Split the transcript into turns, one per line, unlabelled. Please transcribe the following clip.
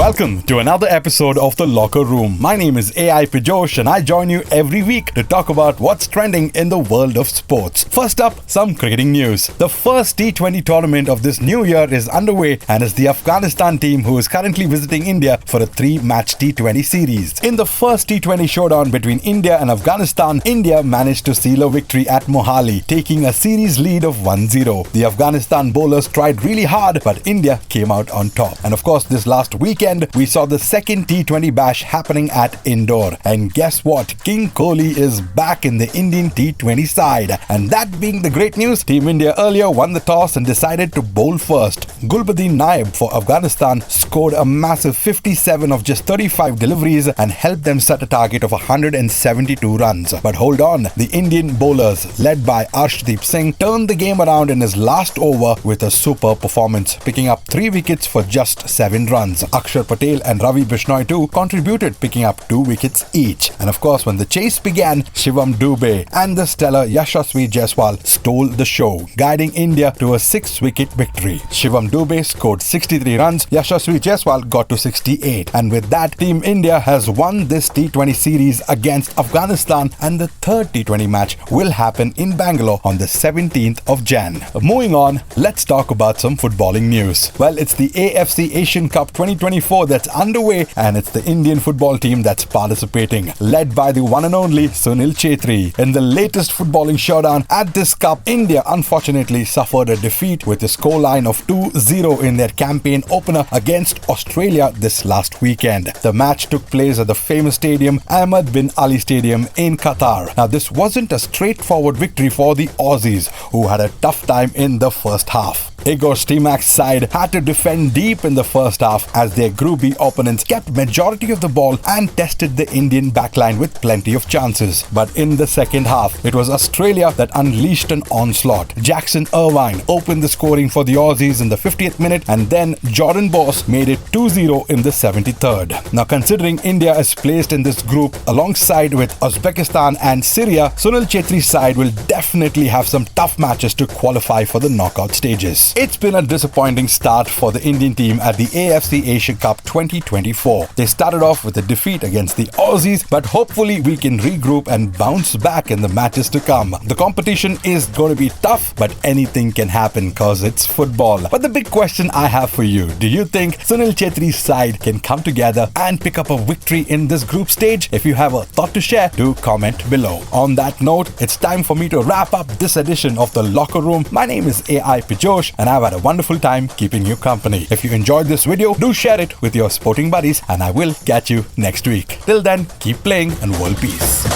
Welcome to another episode of The Locker Room. My name is AI Pijosh and I join you every week to talk about what's trending in the world of sports. First up, some cricketing news. The first T20 tournament of this new year is underway and it's the Afghanistan team who is currently visiting India for a 3-match T20 series. In the first T20 showdown between India and Afghanistan, India managed to seal a victory at Mohali, taking a series lead of 1-0. The Afghanistan bowlers tried really hard, but India came out on top. And of course, this last weekend, we saw the second T20 bash happening at Indore. And guess what? King Kohli is back in the Indian T20 side. And that being the great news, Team India earlier won the toss and decided to bowl first. Gulbuddin Naib for Afghanistan scored a massive 57 of just 35 deliveries and helped them set a target of 172 runs. But hold on, the Indian bowlers, led by Arshdeep Singh, turned the game around in his last over with a superb performance, picking up 3 wickets for just 7 runs. Akshar Patel and Ravi Bishnoi too contributed, picking up 2 wickets each. And of course, when the chase began, Shivam Dube and the stellar Yashasvi Jaiswal stole the show, guiding India to a 6-wicket victory. Shivam Dube scored 63 runs, Yashasvi Jaiswal got to 68. And with that, Team India has won this T20 series against Afghanistan, and the third T20 match will happen in Bangalore on the 17th of Jan. Moving on, let's talk about some footballing news. Well, it's the AFC Asian Cup 2024 that's underway, and it's the Indian football team that's participating, led by the one and only Sunil Chhetri. In the latest footballing showdown at this cup, India unfortunately suffered a defeat with a scoreline of 2-0 in their campaign opener against Australia this last weekend. The match took place at the famous stadium Ahmed bin Ali Stadium in Qatar. Now, this wasn't a straightforward victory for the Aussies, who had a tough time in the first half. Igor Stimac's side had to defend deep in the first half as their Group B opponents kept majority of the ball and tested the Indian backline with plenty of chances. But in the second half, it was Australia that unleashed an onslaught. Jackson Irvine opened the scoring for the Aussies in the 50th minute, and then Jordan Boss made it 2-0 in the 73rd. Now, considering India is placed in this group alongside with Uzbekistan and Syria, Sunil Chhetri's side will definitely have some tough matches to qualify for the knockout stages. It's been a disappointing start for the Indian team at the AFC Asia Cup 2024. They started off with a defeat against the Aussies, but hopefully we can regroup and bounce back in the matches to come. The competition is going to be tough, but anything can happen because it's football. But the big question I have for you, do you think Sunil Chhetri's side can come together and pick up a victory in this group stage? If you have a thought to share, do comment below. On that note, it's time for me to wrap up this edition of The Locker Room. My name is AI Pijosh, and I've had a wonderful time keeping you company. If you enjoyed this video, do share it with your sporting buddies, and I will catch you next week. Till then, keep playing and world peace.